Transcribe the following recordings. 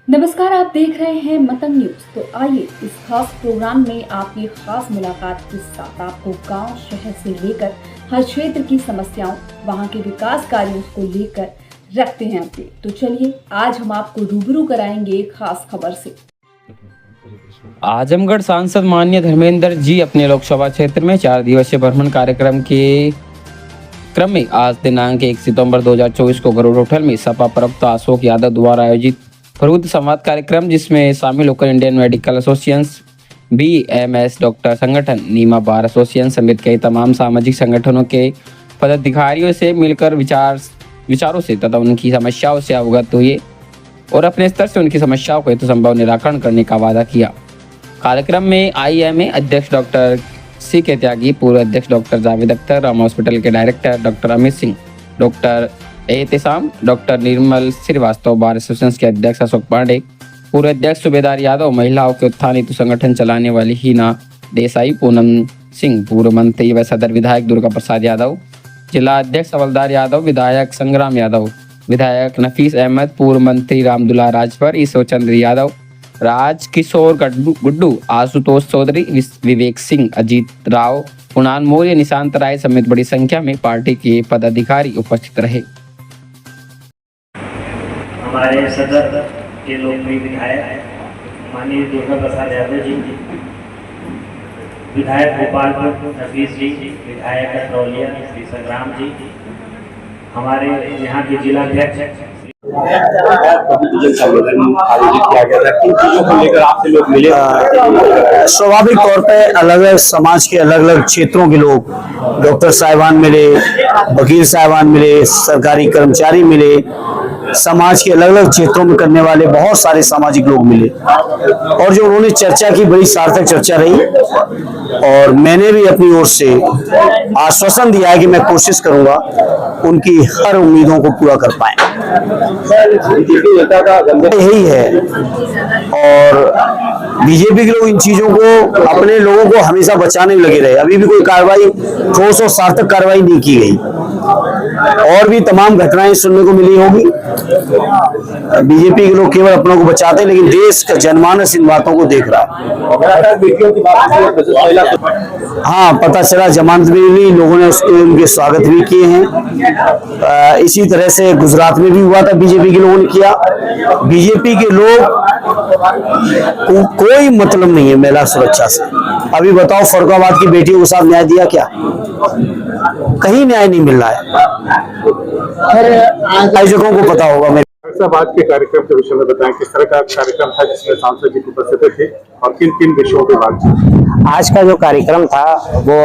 नमस्कार, आप देख रहे हैं मतंग न्यूज। तो आइए इस खास प्रोग्राम में आपकी खास मुलाकात के साथ आपको गांव शहर से लेकर हर क्षेत्र की समस्याओं, वहां के विकास कार्यों को लेकर रखते हैं अपडेट। तो चलिए आज हम आपको रूबरू कराएंगे एक खास खबर से। आजमगढ़ सांसद माननीय धर्मेंद्र जी अपने लोकसभा क्षेत्र में 4 दिवसीय भ्रमण कार्यक्रम के क्रम में आज दिनांक 1 सितंबर 2024 को गरुड़ होटल में सपा प्रवक्ता अशोक यादव द्वारा आयोजित प्रबुद्ध संवाद कार्यक्रम, जिसमें शामिल होकर Indian medical association, BMS doctor संगठन, नीमा बार एसोसिएशन समेत कई तमाम सामाजिक संगठनों के पदाधिकारियों से मिलकर विचारों से तथा उनकी समस्याओं से अवगत हुए और अपने स्तर से उनकी समस्याओं को यथासंभव निराकरण करने का वादा किया। कार्यक्रम में IMA अध्यक्ष डॉक्टर CK त्यागी, पूर्व अध्यक्ष डॉक्टर जावेद अख्तर, राम हॉस्पिटल के director doctor Amit Singh, doctor Ehtesham, doctor Nirmal Srivastava, bar association के अध्यक्ष अशोक पांडे, पूर्व अध्यक्ष सूबेदार यादव, महिलाओं के उत्थान हेतु संगठन चलाने वाली हीना देसाई, पूनम सिंह, पूर्व मंत्री व सदर विधायक दुर्गा प्रसाद यादव, जिला अध्यक्ष हवलदार यादव, विधायक संग्राम यादव, विधायक नफीस अहमद, पूर्व मंत्री रामदुल्ला राजभर, ईश्वर चंद्र यादव, राज किशोर गुड्डू, आशुतोष चौधरी, विवेक सिंह, अजीत राव, कुणाल मौर्य, निशांत राय समेत बड़ी संख्या में पार्टी के पदाधिकारी उपस्थित रहे। हमारे सदर के लोकप्रिय विधायक माननीय दुर्गा प्रसाद यादव जी, विधायक गोपालपुर नफीस जी, विधायक कटरौलिया श्री संग्राम जी, हमारे यहाँ के जिलाध्यक्ष स्वाभाविक तौर पे अलग अलग समाज के अलग अलग क्षेत्रों के लोग, डॉक्टर साहिबान मिले, वकील साहिबान मिले, सरकारी कर्मचारी मिले, समाज के अलग अलग क्षेत्रों में करने वाले बहुत सारे सामाजिक लोग मिले और जो उन्होंने चर्चा की, बड़ी सार्थक चर्चा रही। और मैंने भी अपनी ओर से आश्वासन दिया है कि मैं कोशिश करूंगा उनकी हर उम्मीदों को पूरा कर पाए। यही है और बीजेपी के लोग इन चीजों को, अपने लोगों को हमेशा बचाने में लगे रहे। अभी भी कोई कार्रवाई, ठोस और सार्थक कार्रवाई नहीं की गई और भी तमाम घटनाएं सुनने को मिली होगी। बीजेपी के लोग केवल अपनों को बचाते हैं, लेकिन देश का जनमानस इन बातों को देख रहा है। हाँ, पता चला जमानत भी मिली, लोगों ने उसके उनके स्वागत भी किए हैं। इसी तरह से गुजरात में भी हुआ था, बीजेपी के लोगों ने किया। बीजेपी के लोग को कोई मतलब नहीं है महिला सुरक्षा से। अभी बताओ, फरुखाबाद की बेटियों के साथ न्याय दिया क्या? कहीं न्याय नहीं मिल रहा है। आयोजकों को पता होगा। आज के कार्यक्रम के विषय में बताएं, किस तरह का कार्यक्रम था जिसमें सांसद जी उपस्थित थे और किन किन विषयों पे बातचीत? आज का जो कार्यक्रम था वो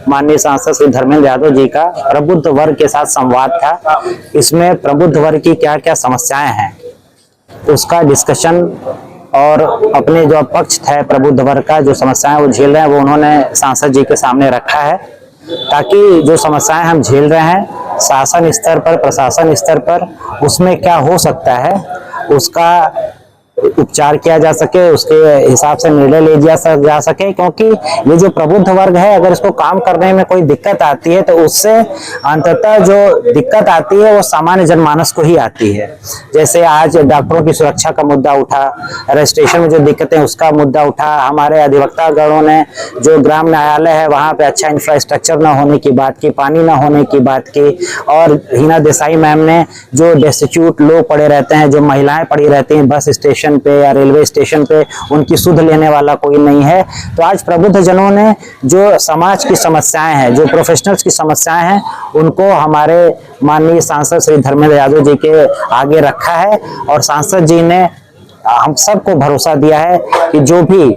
माननीय सांसद श्री धर्मेंद्र यादव जी का प्रबुद्ध वर्ग के साथ संवाद था। इसमें प्रबुद्ध वर्ग की क्या क्या समस्याएं हैं उसका डिस्कशन और अपने जो पक्ष है प्रबुद्ध वर्ग का, जो समस्याएं वो झेल रहे हैं, वो उन्होंने सांसद जी के सामने रखा है, ताकि जो समस्याएं हम झेल रहे हैं शासन स्तर पर, प्रशासन स्तर पर, उसमें क्या हो सकता है उसका उपचार किया जा सके, उसके हिसाब से निर्णय ले जा सके। क्योंकि ये जो प्रबुद्ध वर्ग है, अगर इसको काम करने में कोई दिक्कत आती है तो उससे अंततः जो दिक्कत आती है वो सामान्य जनमानस को ही आती है। जैसे आज डॉक्टरों की सुरक्षा का मुद्दा उठा, रजिस्ट्रेशन में जो दिक्कतें उसका मुद्दा उठा, हमारे अधिवक्तागणों ने जो ग्राम न्यायालय है वहाँ पे अच्छा इंफ्रास्ट्रक्चर न होने की बात की, पानी न होने की बात की, और हीना देसाई मैम ने जो डेस्टिट्यूट लोग पड़े रहते हैं, जो महिलाएं पड़ी रहती हैं बस स्टेशन पे या रेलवे स्टेशन पे, उनकी सुध लेने वाला कोई नहीं है। तो आज प्रबुद्ध जनों ने जो समाज की समस्याएं हैं, जो प्रोफेशनल्स की समस्याएं हैं, उनको हमारे माननीय सांसद श्री धर्मेंद्र यादव जी के आगे रखा है और सांसद जी ने हम सबको भरोसा दिया है कि जो भी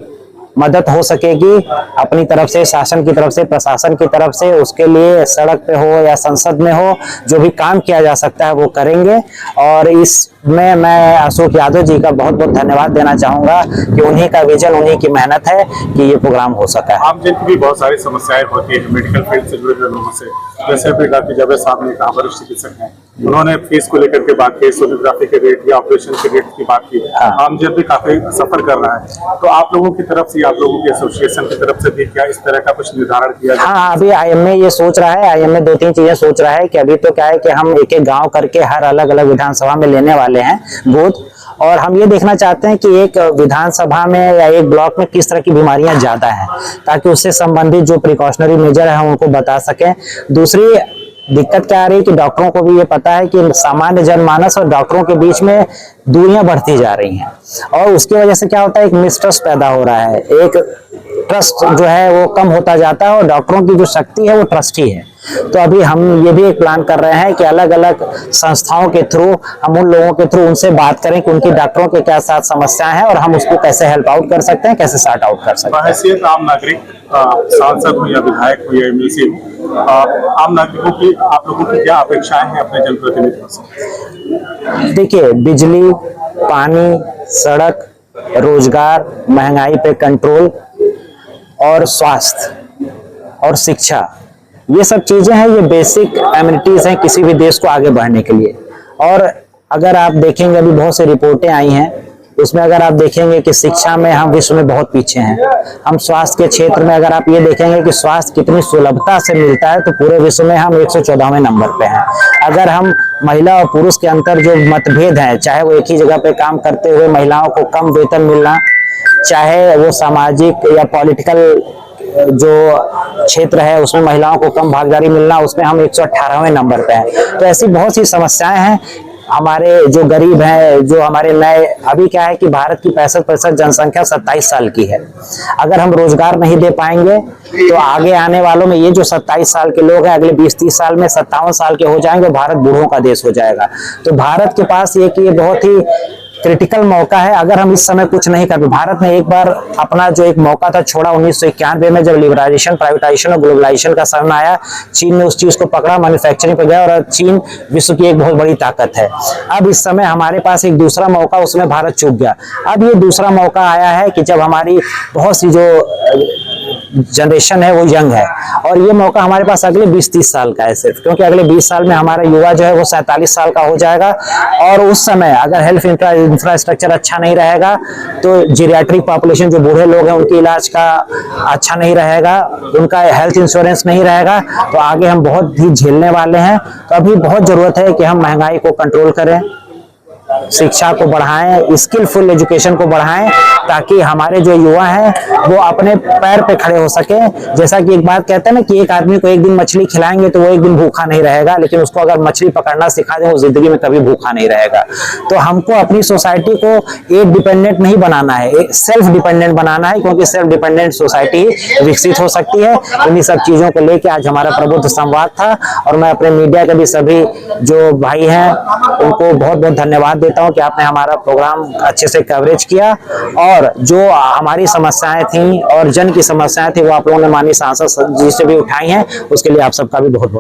मदद हो सकेगी अपनी तरफ से, शासन की तरफ से, प्रशासन की तरफ से, उसके लिए सड़क पे हो या संसद में हो, जो भी काम किया जा सकता है वो करेंगे। और इसमें मैं अशोक यादव जी का बहुत बहुत धन्यवाद देना चाहूंगा कि उन्हीं का विजन, उन्हीं की मेहनत है कि ये प्रोग्राम हो सका है। आम जन की भी बहुत सारी समस्याएं होती है मेडिकल फील्ड से जुड़े लोगों से, जैसे अभी डॉक्टर जावेद साहब ने कहा, वरिष्ठ चिकित्सक हैं, उन्होंने फीस को लेकर के बात की, सोनोग्राफी के रेट या ऑपरेशन के रेट की बात की। आम जन भी काफी सफर कर रहा है, तो आप लोगों की तरफ से, आप लोगों के एसोसिएशन की तरफ से भी क्या इस तरह का कुछ निर्धारण किया जाए? हाँ, अभी IMA ये सोच रहा है, IMA 2-3 चीजें सोच रहा है कि अभी तो क्या है कि हम एक एक गांव करके हर अलग अलग विधानसभा में लेने वाले हैं बूथ, और हम ये देखना चाहते हैं कि एक विधानसभा में या एक ब्लॉक में किस तरह की बीमारियां ज्यादा हैं, ताकि उससे संबंधित जो प्रिकॉशनरी मेजर है हम उनको बता सकें। दूसरी दिक्कत क्या आ रही है कि डॉक्टरों को भी ये पता है कि सामान्य जनमानस और डॉक्टरों के बीच में दूरियां बढ़ती जा रही हैं, और उसकी वजह से क्या होता है, एक मिसट्रस्ट पैदा हो रहा है, एक ट्रस्ट जो है वो कम होता जाता है, और डॉक्टरों की जो शक्ति है वो ट्रस्ट ही है। तो अभी हम ये भी एक प्लान कर रहे हैं कि अलग अलग संस्थाओं के थ्रू हम उन लोगों के थ्रू उनसे बात करें कि उनकी डॉक्टरों के क्या साथ समस्याएं हैं और हम उसको कैसे हेल्प आउट कर सकते हैं, कैसे सॉर्ट आउट कर सकते हैं। हैसियत आम नागरिक, सांसद हो या विधायक हो या एमएलसी हो, आम नागरिकों की आप लोगों की क्या अपेक्षाएं हैं अपने जनप्रतिनिधियों से? देखिए, बिजली, पानी, सड़क, रोजगार, महंगाई पे कंट्रोल और स्वास्थ्य और शिक्षा, ये सब चीजें हैं, ये बेसिक एमिनिटीज हैं किसी भी देश को आगे बढ़ने के लिए। और अगर आप देखेंगे, अभी बहुत सी रिपोर्टें आई हैं, उसमें अगर आप देखेंगे कि शिक्षा में हम विश्व में बहुत पीछे हैं। हम स्वास्थ्य के क्षेत्र में अगर आप ये देखेंगे कि स्वास्थ्य कितनी सुलभता से मिलता है, तो पूरे विश्व में हम 114वें नंबर पे हैं। अगर हम महिला और पुरुष के अंतर जो मतभेद हैं, चाहे वो एक ही जगह पे काम करते हुए महिलाओं को कम वेतन मिलना, चाहे वो सामाजिक या पॉलिटिकल जो क्षेत्र है उसमें महिलाओं को कम भागीदारी मिलना, उसमें हम 118वें नंबर पे हैं। तो ऐसी बहुत सी समस्याएं हैं। हमारे जो गरीब हैं, जो हमारे नए, अभी क्या है कि भारत की 65% जनसंख्या 27 साल की है। अगर हम रोजगार नहीं दे पाएंगे तो आगे आने वालों में ये जो 27 साल के लोग हैं, अगले 20-30 साल में 57 साल के हो जाएंगे, भारत बूढ़ों का देश हो जाएगा। तो भारत के पास ये बहुत ही क्रिटिकल मौका है। अगर हम इस समय कुछ नहीं कर, भारत ने एक बार अपना जो एक मौका था छोड़ा 1991 में, जब लिबरलाइजेशन, प्राइवेटाइजेशन और ग्लोबलाइजेशन का समय आया। चीन ने उस चीज को पकड़ा, मैन्युफैक्चरिंग पे गया, और चीन विश्व की एक बहुत बड़ी ताकत है। अब इस समय हमारे पास एक दूसरा मौका, उसमें भारत चूक गया। अब ये दूसरा मौका आया है कि जब हमारी बहुत सी जो जनरेशन है वो यंग है, और ये मौका हमारे पास अगले 20-30 साल का है सिर्फ, क्योंकि अगले 20 साल में हमारा युवा जो है वो 47 साल का हो जाएगा। और उस समय अगर हेल्थ इंफ्रास्ट्रक्चर अच्छा नहीं रहेगा तो जीरियाट्रिक पॉपुलेशन, जो बूढ़े लोग हैं, उनके इलाज का अच्छा नहीं रहेगा, उनका हेल्थ इंश्योरेंस नहीं रहेगा, तो आगे हम बहुत ही झेलने वाले हैं। तो अभी बहुत जरूरत है कि हम महंगाई को कंट्रोल करें, शिक्षा को बढ़ाएं, स्किलफुल एजुकेशन को बढ़ाएं, ताकि हमारे जो युवा हैं वो अपने पैर पे खड़े हो सके। जैसा कि एक बात कहते हैं ना कि एक आदमी को एक दिन मछली खिलाएंगे तो वो एक दिन भूखा नहीं रहेगा, लेकिन उसको अगर मछली पकड़ना सिखा दें वो जिंदगी में कभी भूखा नहीं रहेगा। तो हमको अपनी सोसाइटी को एक डिपेंडेंट नहीं बनाना है, एक सेल्फ डिपेंडेंट बनाना है, क्योंकि सेल्फ डिपेंडेंट सोसाइटी विकसित हो सकती है। इन्हीं सब चीजों को लेकर आज हमारा प्रबुद्ध संवाद था, और मैं अपने मीडिया के भी सभी जो भाई हैं उनको बहुत बहुत धन्यवाद देता हूं कि आपने हमारा प्रोग्राम अच्छे से कवरेज किया, और जो हमारी समस्याएं थी और जन की समस्याएं थी वो आप लोगों ने माननीय सांसद जी से भी उठाई हैं, उसके लिए आप सबका भी बहुत बहुत